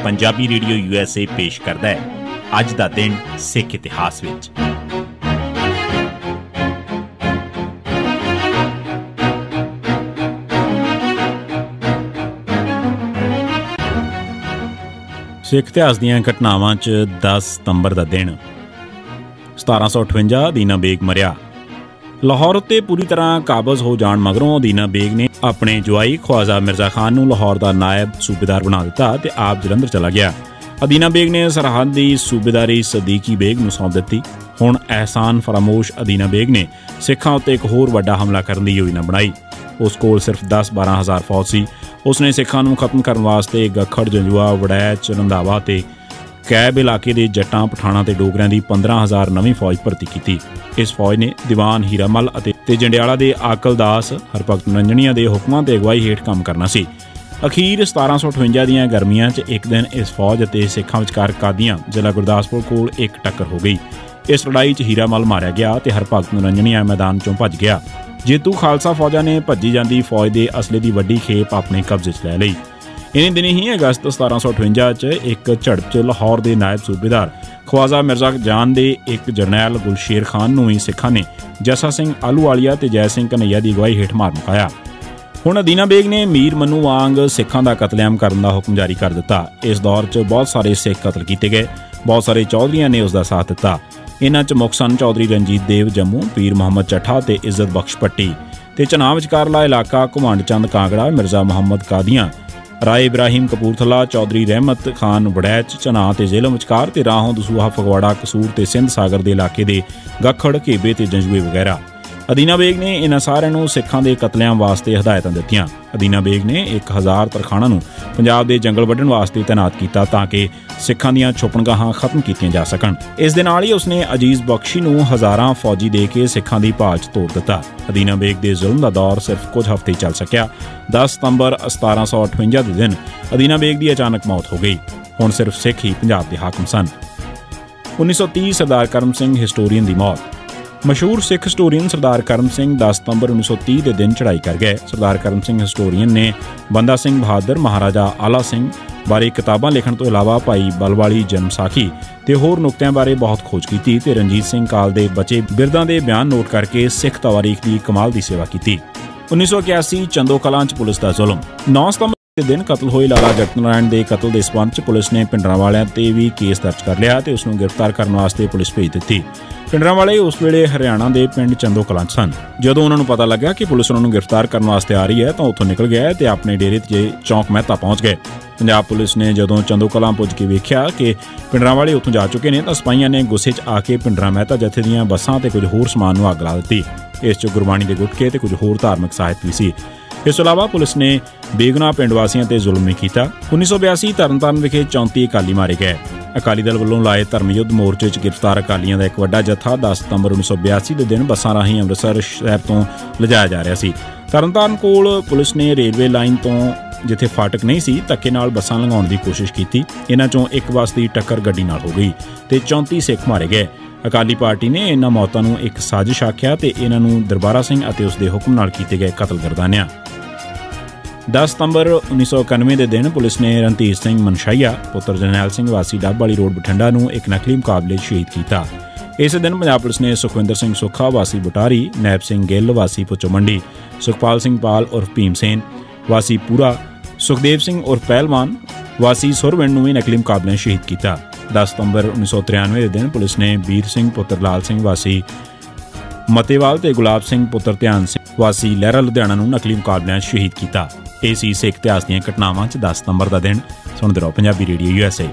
Punjabi radio USA पेश करता है अज दा दिन सिख इतिहास विच। सिख इतिहास दीआं घटनावां च 10 सितंबर दा दिन 1758 अदीना बेग मरिया। लाहौर उत्ते पूरी तरह काबज हो जाण मगरों अदीना बेग ने अपने जवाई ख्वाजा मिर्जा खान नूं लाहौर का नायब सूबेदार बना दिता ते आप जलंधर चला गया। अदीना बेग ने सरहद की सूबेदारी सदीकी बेग नूं सौंप दी। हुण एहसान फरामोश अदीना बेग ने सिखां उत्ते एक होर वड्डा हमला करन दी योजना बनाई। उस कोल सिर्फ 10-12 हज़ार फौज सी। उसने सिखां नूं खत्म करन वास्ते गखड़, जंजुआ, वड़ैच, रंधावा ते कैब इलाके के जट्टां, पठाणा ते डोगरियां दी 15,000 नवीं फौज भर्ती की। इस फौज ने दीवान हीरामल ते जंडियाला के आकल दास, हरभगत मनंजणिया के हुक्मां ते अगवाई हेठ काम करना सी। अखीर 1758 दीआं गर्मियां च एक दिन इस फौज ते सिखां विचकार कादियां जिला गुरदासपुर कोल एक टक्कर हो गई। इस लड़ाई च हीरामल मारिया गया ते हरभगत मनंजणिया मैदान चों भज गया। जेतू खालसा फौजा ने भजी जांदी फौज के असले की वड्डी खेप अपने कब्जे च लै लई। इन्हीं दिनी ही अगस्त 1758 च एक झड़प च लाहौर के नायब सूबेदार ख्वाजा मिर्जा जान दे एक जरनैल गुलशेर खान नूं ही सिखां ने जस्सा सिंह आलूवालिया ते जय सिंह कन्हैया की अगवाई हेठ मार मुकाया। हुण अदीना बेग ने मीर मन्नू वांग सिखां का कतलेआम करन दा हुक्म जारी कर दिता। इस दौर च बहुत सारे सिख कतल किए गए। बहुत सारे चौधरियां ने उसका साथ दिता। इन्हां च मुख सन चौधरी रंजीत देव जम्मू, पीर मुहम्मद चट्ठा ते इज्जत बख्श पट्टी ते चनाब विचकारला इलाका घुमंड चंद कांगड़ा, मिर्जा मुहम्मद कादियां, राय इब्राहिम कपूरथला, चौधरी रहमत खान वड़ैच, चना ते झेलम विचकार ते राहों दसूहा फगवाड़ा कसूर ते सिंध सागर के इलाके के गखड़, घेबे ते जंजुए वगैरह। अदीना बेग ने इन्हां सारिआं नूं सिखां दे कतलेआम वास्ते हदायतां दित्तियां। अदीना बेग ने 1000 तरखाणां नूं पंजाब दे जंगल वड्ढण वास्ते तैनात कीता ताकि सिखां दीआं छुपणगाहां खत्म कीतीआं जा सकण। इस दे नाल ही उसने अजीज बख्शी नूं हज़ारां फौजी दे के सिखां दी भाल च तोड़ दिता। अदीना बेग दे जुल्म दा दौर सिर्फ कुछ हफ्ते ही चल सकिया। 10 सितंबर 1758 के दिन अदीना बेग की अचानक मौत हो गई। हुण सिर्फ सिख ही पंजाब दे हाकम सन। 1930 सरदार करम सिंह हिस्टोरीयन की मौत। मशहूर सिख हिस्टोरीयन सरदार करम सिंह 10 सितंबर 1930 के दिन चढ़ाई कर गए। सरदार करम सिंह हिस्टोरीयन ने बंदा सिंह बहादुर, महाराजा आला सिंह बारे किताबां लिखण तो इलावा भाई बलवाली जन्म साखी ते होर नुकतिਆਂ बारे बहुत खोज की ते रणजीत सिंह काल के बचे बिरदां दे बयान नोट करके सिख तवारीख की कमाल की सेवा की। 1981 चंदो कलां च पुलिस का जुल्म। 9 सितंबर के दिन कतल होए लाला जगत नारायण के कतल के संबंध च पुलिस ने पिंडरांवालिਆਂ ते भी केस दर्ज कर लिया ते उसनूं गिरफ्तार करने वास्ते पुलिस भेज दी। पिंडरांवाले उस वेले हरियाणा के पिंड चंदो कलां सन। जदों उन्होंने पता लगा कि पुलिस उन्होंने गिरफ्तार करने वास्ते आ रही है तो उत्थों निकल गए ते अपने डेरे ते चौंक मेहता पहुंच गए। पंजाब पुलिस ने जदों चंदो कलां पुज के वेख्या कि पिंडरांवाले उत्थों जा चुके हैं तो सिपाहियां ने गुस्से च आके पिंडरा मेहता जथे दीआं बसां ते कुछ होर समान नूं अग ला दित्ती। इस च गुरबाणी के गुटके ते कुछ होर धार्मिक साहित्य भी सी। इस तो इलावा पुलिस ने बेगुनाह पिंड वासियों ते जुल्म नहीं किया। 1982 तरनतारन विखे 34 अकाली मारे गए। अकाली दल वालों लाए धर्मयुद्ध मोर्चे च गिरफ्तार अकालियां का एक वड्डा जत्था 10 सितंबर 1982 के दिन बसां राहीं अमृतसर शहर तो लिजाया जा रहा सी। तरनतारन कोल पुलिस ने रेलवे लाइन तो जिथे फाटक नहीं सी धक्के नाल बसां लंघाउण की कोशिश की। इन्हां चों एक बस की टक्कर गड्डी नाल हो गई ते 34 सिख मारे गए। अकाली पार्टी ने इन्हां मौतां नूं एक साजिश आख्या ते इन्हां नूं दरबारा सिंह अते उसके हुक्म नाल कीते गए कतल गर्दानिया। 10 सितंबर 1991 के दिन पुलिस ने रणधीर सिंह मनशाइया पुत्र जरनैल सिंह वासी डब वाली रोड बठिंडा नूं एक नकली मुकाबले शहीद किया। इस दिन पंजाब पुलिस ने सुखविंदर सिंह सुखा वासी बुटारी, नैब सिंह गिल वासी पुचो मंडी, सुखपाल सिंह पाल उर्फ भीमसेन वासी पूरा, सुखदेव सिंह उर्फ पहलवान वासी सुरविंड नूं भी नकली मुकाबले शहीद किया। 10 सितंबर 1993 के दिन पुलिस ने बीर सिंह पुत्र लाल सिंह वासी मतेवाल ते गुलाब सिंह पुत्र ध्यान सिंह वासी लहरा लुधियाना नूं नकली मुकाबलिਆਂ शहीद किया। ਇਹ ਸੀ ਸਿੱਖ ਇਤਿਹਾਸ ਦੀਆਂ ਘਟਨਾਵਾਂ 'ਚ 10 सितंबर का दिन। सुनते रहो पंजाबी रेडियो USA।